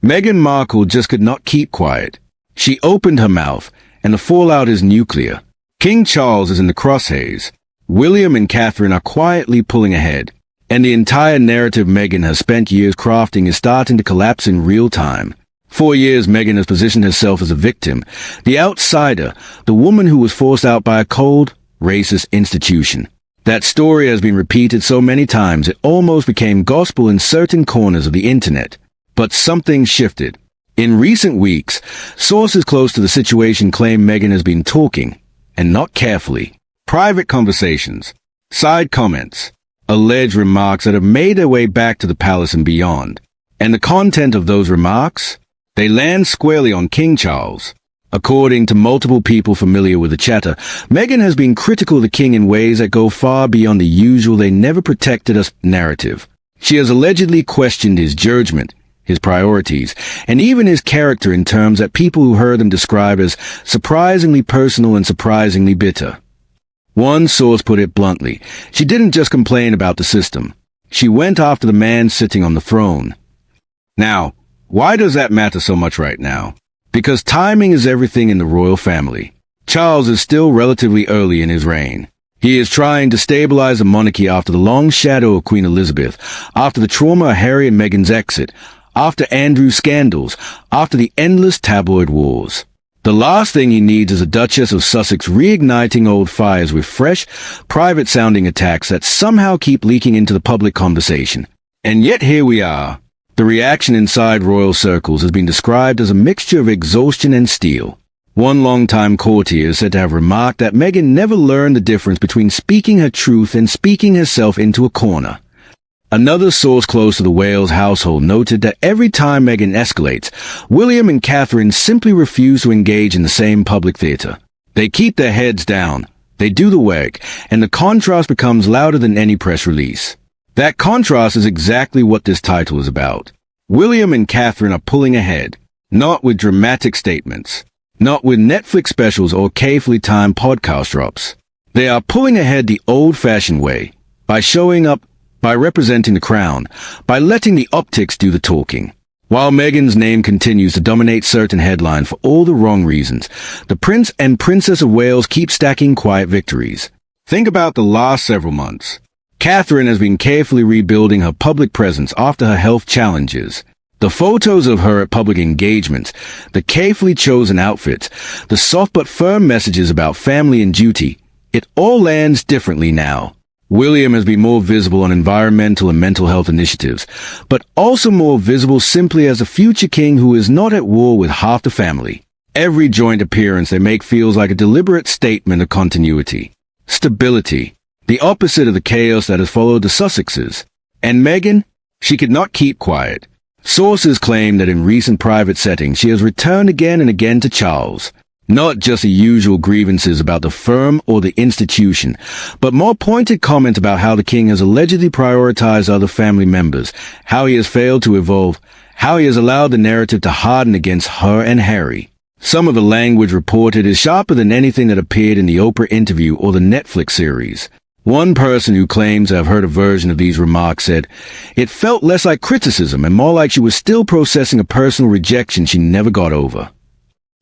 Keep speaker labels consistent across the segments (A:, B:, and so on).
A: Meghan Markle just could not keep quiet. She opened her mouth, and the fallout is nuclear. King Charles is in the crosshairs. William and Catherine are quietly pulling ahead, and the entire narrative Meghan has spent years crafting is starting to collapse in real time. For years, Meghan has positioned herself as a victim, the outsider, the woman who was forced out by a cold, racist institution. That story has been repeated so many times it almost became gospel in certain corners of the internet. But something shifted. In recent weeks, sources close to the situation claim Meghan has been talking, and not carefully. Private conversations, side comments, alleged remarks that have made their way back to the palace and beyond. And the content of those remarks? They land squarely on King Charles. According to multiple people familiar with the chatter, Meghan has been critical of the king in ways that go far beyond the usual "they never protected us" narrative. She has allegedly questioned his judgment, his priorities, and even his character in terms that people who heard him describe as surprisingly personal and surprisingly bitter. One source put it bluntly: she didn't just complain about the system. She went after the man sitting on the throne. Now, why does that matter so much right now? Because timing is everything in the royal family. Charles is still relatively early in his reign. He is trying to stabilize the monarchy after the long shadow of Queen Elizabeth, after the trauma of Harry and Meghan's exit, after Andrew's scandals, after the endless tabloid wars. The last thing he needs is a Duchess of Sussex reigniting old fires with fresh, private-sounding attacks that somehow keep leaking into the public conversation. And yet here we are. The reaction inside royal circles has been described as a mixture of exhaustion and steel. One longtime courtier is said to have remarked that Meghan never learned the difference between speaking her truth and speaking herself into a corner. Another source close to the Wales household noted that every time Meghan escalates, William and Catherine simply refuse to engage in the same public theater. They keep their heads down, they do the work, and the contrast becomes louder than any press release. That contrast is exactly what this title is about. William and Catherine are pulling ahead, not with dramatic statements, not with Netflix specials or carefully timed podcast drops. They are pulling ahead the old-fashioned way, by showing up, by representing the crown, by letting the optics do the talking. While Meghan's name continues to dominate certain headlines for all the wrong reasons, the Prince and Princess of Wales keep stacking quiet victories. Think about the last several months. Catherine has been carefully rebuilding her public presence after her health challenges. The photos of her at public engagements, the carefully chosen outfits, the soft but firm messages about family and duty, it all lands differently now. William has been more visible on environmental and mental health initiatives, but also more visible simply as a future king who is not at war with half the family. Every joint appearance they make feels like a deliberate statement of continuity, stability, the opposite of the chaos that has followed the Sussexes. And Meghan? She could not keep quiet. Sources claim that in recent private settings she has returned again and again to Charles. Not just the usual grievances about the firm or the institution, but more pointed comment about how the king has allegedly prioritized other family members, how he has failed to evolve, how he has allowed the narrative to harden against her and Harry. Some of the language reported is sharper than anything that appeared in the Oprah interview or the Netflix series. One person who claims to have heard a version of these remarks said, "It felt less like criticism and more like she was still processing a personal rejection she never got over."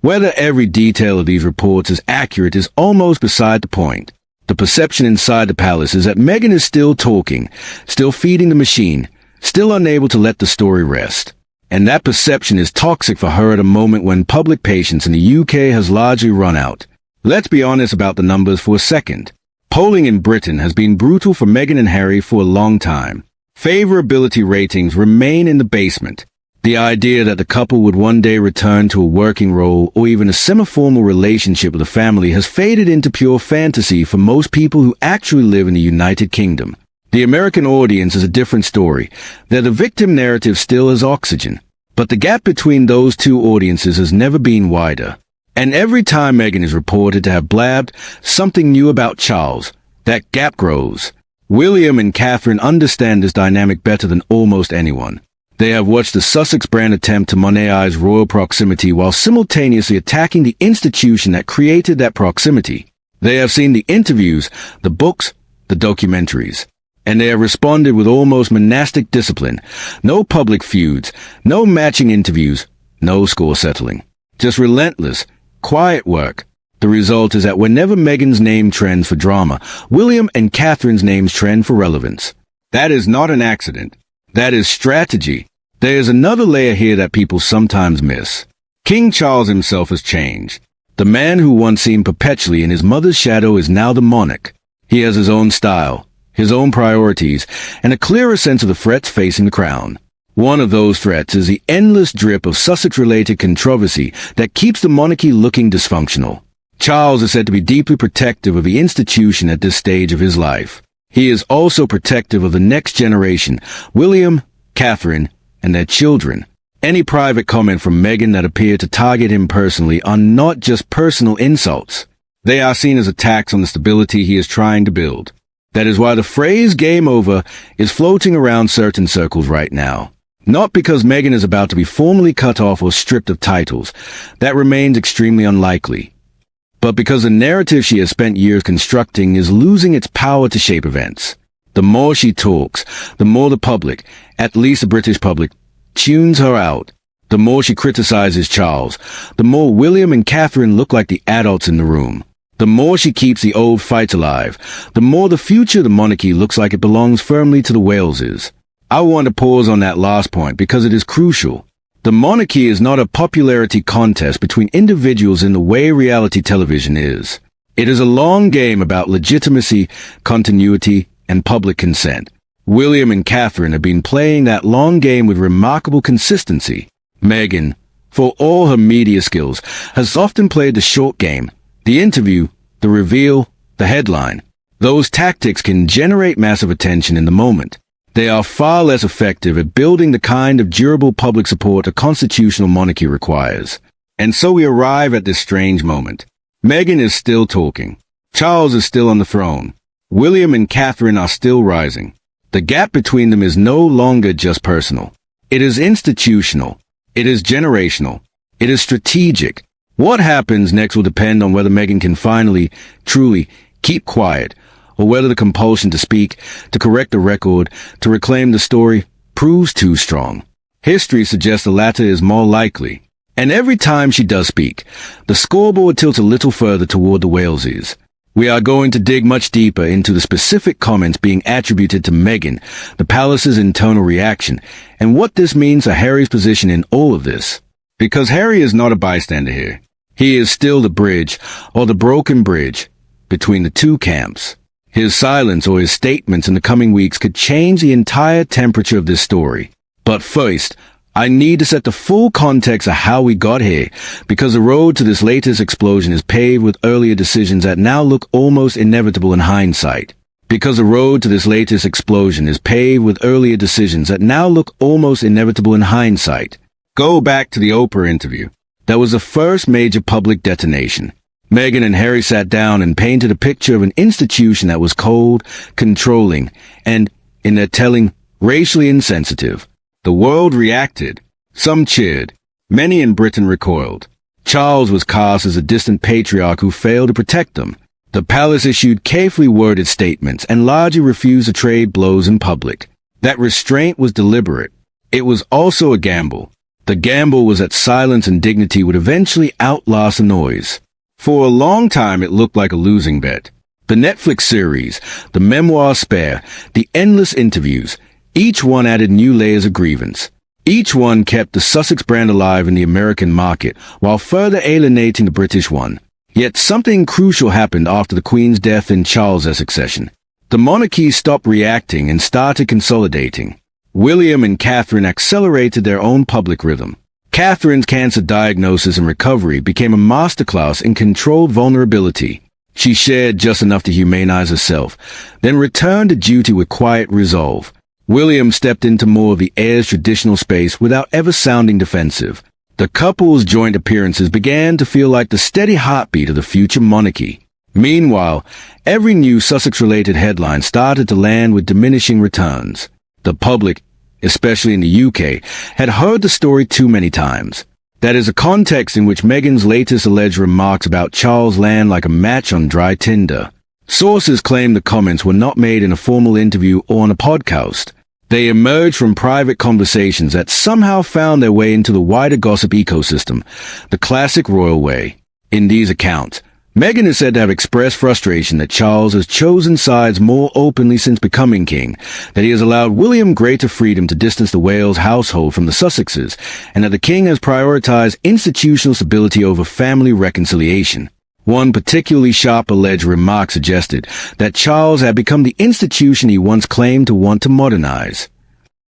A: Whether every detail of these reports is accurate is almost beside the point. The perception inside the palace is that Meghan is still talking, still feeding the machine, still unable to let the story rest. And that perception is toxic for her at a moment when public patience in the UK has largely run out. Let's be honest about the numbers for a second. Polling in Britain has been brutal for Meghan and Harry for a long time. Favorability ratings remain in the basement. The idea that the couple would one day return to a working role or even a semi-formal relationship with the family has faded into pure fantasy for most people who actually live in the United Kingdom. The American audience is a different story. There the victim narrative still has oxygen. But the gap between those two audiences has never been wider. And every time Meghan is reported to have blabbed something new about Charles, that gap grows. William and Catherine understand this dynamic better than almost anyone. They have watched the Sussex brand attempt to monetize royal proximity while simultaneously attacking the institution that created that proximity. They have seen the interviews, the books, the documentaries. and they have responded with almost monastic discipline. No public feuds, no matching interviews, no score settling. Just relentless, quiet work. The result is that whenever Meghan's name trends for drama, William and Catherine's names trend for relevance. That is not an accident. That is strategy. There is another layer here that people sometimes miss. King Charles himself has changed. The man who once seemed perpetually in his mother's shadow is now the monarch. He has his own style, his own priorities, and a clearer sense of the threats facing the crown. One of those threats is the endless drip of Sussex-related controversy that keeps the monarchy looking dysfunctional. Charles is said to be deeply protective of the institution at this stage of his life. He is also protective of the next generation, William, Catherine, and their children. Any private comment from Meghan that appear to target him personally are not just personal insults. They are seen as attacks on the stability he is trying to build. That is why the phrase "game over" is floating around certain circles right now. Not because Meghan is about to be formally cut off or stripped of titles. That remains extremely unlikely. But because the narrative she has spent years constructing is losing its power to shape events. The more she talks, the more the public, at least the British public, tunes her out. The more she criticizes Charles, the more William and Catherine look like the adults in the room. The more she keeps the old fights alive, the more the future of the monarchy looks like it belongs firmly to the Waleses. I want to pause on that last point because it is crucial. The monarchy is not a popularity contest between individuals in the way reality television is. It is a long game about legitimacy, continuity, and public consent. William and Catherine have been playing that long game with remarkable consistency. Meghan, for all her media skills, has often played the short game. The interview, the reveal, the headline. Those tactics can generate massive attention in the moment. They are far less effective at building the kind of durable public support a constitutional monarchy requires. And so we arrive at this strange moment. Meghan is still talking. Charles is still on the throne. William and Catherine are still rising. The gap between them is no longer just personal. It is institutional. It is generational. It is strategic. What happens next will depend on whether Meghan can finally, truly, keep quiet, or whether the compulsion to speak, to correct the record, to reclaim the story, proves too strong. History suggests the latter is more likely. And every time she does speak, the scoreboard tilts a little further toward the Waleses. We are going to dig much deeper into the specific comments being attributed to Meghan, the palace's internal reaction, and what this means for Harry's position in all of this. Because Harry is not a bystander here. He is still the bridge, or the broken bridge, between the two camps. His silence or his statements in the coming weeks could change the entire temperature of this story. But first, I need to set the full context of how we got here, because the road to this latest explosion is paved with earlier decisions that now look almost inevitable in hindsight. Because the road to this latest explosion is paved with earlier decisions that now look almost inevitable in hindsight. Go back to the Oprah interview. That was the first major public detonation. Meghan and Harry sat down and painted a picture of an institution that was cold, controlling, and, in their telling, racially insensitive. The world reacted. Some cheered. Many in Britain recoiled. Charles was cast as a distant patriarch who failed to protect them. The palace issued carefully worded statements and largely refused to trade blows in public. That restraint was deliberate. It was also a gamble. The gamble was that silence and dignity would eventually outlast the noise. For a long time it looked like a losing bet. The Netflix series, the memoir Spare, the endless interviews, each one added new layers of grievance. Each one kept the Sussex brand alive in the American market, while further alienating the British one. Yet something crucial happened after the Queen's death and Charles' succession. The monarchy stopped reacting and started consolidating. William and Catherine accelerated their own public rhythm. Catherine's cancer diagnosis and recovery became a masterclass in controlled vulnerability. She shared just enough to humanize herself, then returned to duty with quiet resolve. William stepped into more of the heir's traditional space without ever sounding defensive. The couple's joint appearances began to feel like the steady heartbeat of the future monarchy. Meanwhile, every new Sussex-related headline started to land with diminishing returns. The public, especially in the UK, had heard the story too many times. That is a context in which Meghan's latest alleged remarks about Charles land like a match on dry tinder. Sources claim the comments were not made in a formal interview or on a podcast. They emerged from private conversations that somehow found their way into the wider gossip ecosystem, the classic royal way. In these accounts, Meghan is said to have expressed frustration that Charles has chosen sides more openly since becoming king, that he has allowed William greater freedom to distance the Wales household from the Sussexes, and that the king has prioritized institutional stability over family reconciliation. One particularly sharp alleged remark suggested that Charles had become the institution he once claimed to want to modernize.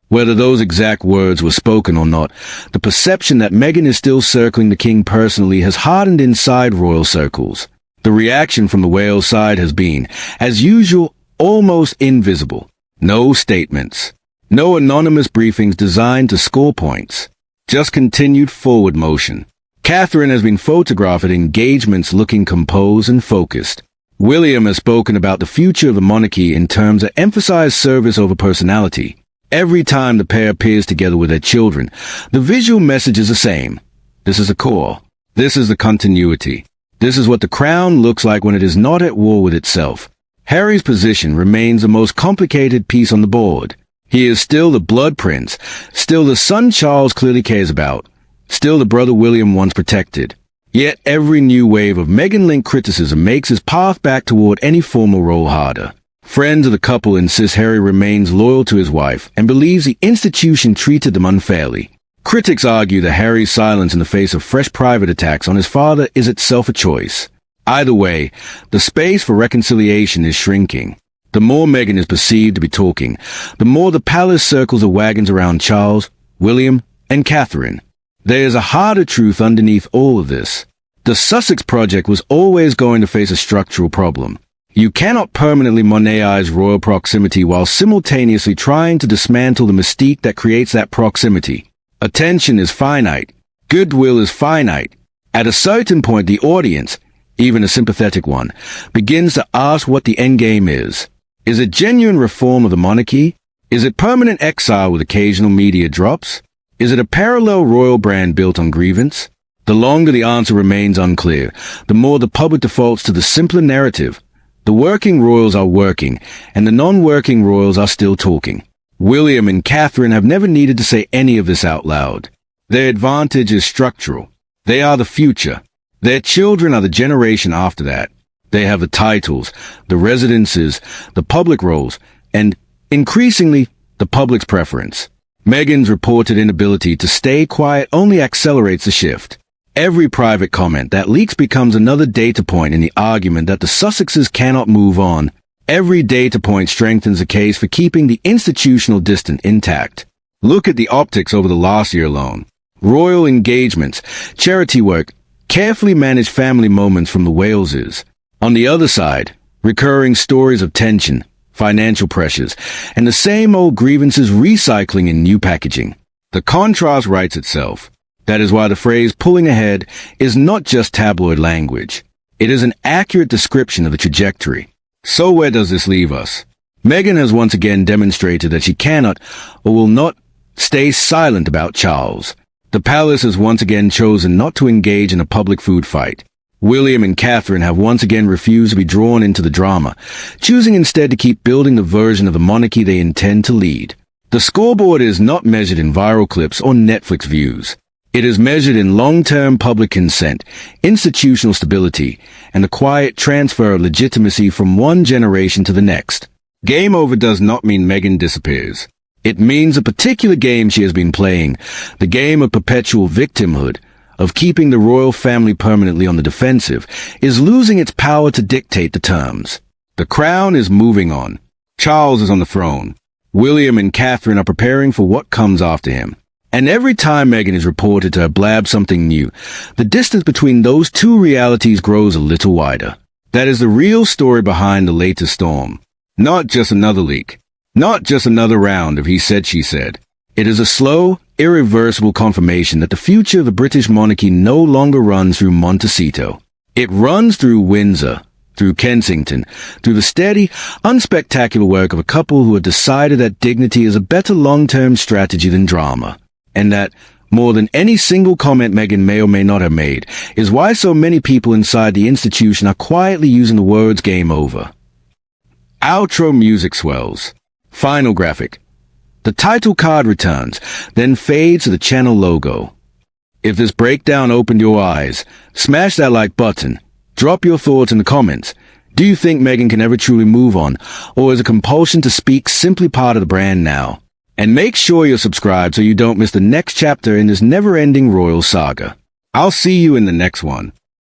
A: Whether those exact words were spoken or not, the perception that Meghan is still circling the king personally has hardened inside royal circles. The reaction from the Wales side has been, as usual, almost invisible. No statements. No anonymous briefings designed to score points. Just continued forward motion. Catherine has been photographed at engagements looking composed and focused. William has spoken about the future of the monarchy in terms that emphasize service over personality. Every time the pair appears together with their children, the visual message is the same. This is the core. This is the continuity. This is what the crown looks like when it is not at war with itself. Harry's position remains the most complicated piece on the board. He is still the blood prince, still the son Charles clearly cares about, still the brother William once protected. Yet every new wave of Meghan-linked criticism makes his path back toward any formal role harder. Friends of the couple insist Harry remains loyal to his wife and believes the institution treated them unfairly. Critics argue that Harry's silence in the face of fresh private attacks on his father is itself a choice. Either way, the space for reconciliation is shrinking. The more Meghan is perceived to be talking, the more the palace circles the wagons around Charles, William, and Catherine. There is a harder truth underneath all of this. The Sussex project was always going to face a structural problem. You cannot permanently monetize royal proximity while simultaneously trying to dismantle the mystique that creates that proximity. Attention is finite. Goodwill is finite. At a certain point, the audience, even a sympathetic one, begins to ask what the endgame is. Is it genuine reform of the monarchy? Is it permanent exile with occasional media drops? Is it a parallel royal brand built on grievance? The longer the answer remains unclear, the more the public defaults to the simpler narrative. The working royals are working, and the non-working royals are still talking. William and Catherine have never needed to say any of this out loud. Their advantage is structural. They are the future. Their children are the generation after that. They have the titles, the residences, the public roles, and, increasingly, the public's preference. Meghan's reported inability to stay quiet only accelerates the shift. Every private comment that leaks becomes another data point in the argument that the Sussexes cannot move on. Every data point strengthens the case for keeping the institutional distance intact. Look at the optics over the last year alone. Royal engagements, charity work, carefully managed family moments from the Waleses. On the other side, recurring stories of tension, financial pressures, and the same old grievances recycling in new packaging. The contrast writes itself. That is why the phrase pulling ahead is not just tabloid language. It is an accurate description of the trajectory. So where does this leave us? Meghan has once again demonstrated that she cannot or will not stay silent about Charles. The palace has once again chosen not to engage in a public food fight. William and Catherine have once again refused to be drawn into the drama, choosing instead to keep building the version of the monarchy they intend to lead. The scoreboard is not measured in viral clips or Netflix views. It is measured in long-term public consent, institutional stability, and the quiet transfer of legitimacy from one generation to the next. Game over does not mean Meghan disappears. It means a particular game she has been playing, the game of perpetual victimhood, of keeping the royal family permanently on the defensive, is losing its power to dictate the terms. The crown is moving on. Charles is on the throne. William and Catherine are preparing for what comes after him. And every time Meghan is reported to have blabbed something new, the distance between those two realities grows a little wider. That is the real story behind the latest storm. Not just another leak. Not just another round of he said, she said. It is a slow, irreversible confirmation that the future of the British monarchy no longer runs through Montecito. It runs through Windsor, through Kensington, through the steady, unspectacular work of a couple who have decided that dignity is a better long-term strategy than drama. And that, more than any single comment Meghan may or may not have made, is why so many people inside the institution are quietly using the words game over. Outro music swells. Final graphic. The title card returns, then fades to the channel logo. If this breakdown opened your eyes, smash that like button. Drop your thoughts in the comments. Do you think Meghan can ever truly move on, or is a compulsion to speak simply part of the brand now? And make sure you're subscribed so you don't miss the next chapter in this never-ending royal saga. I'll see you in the next one.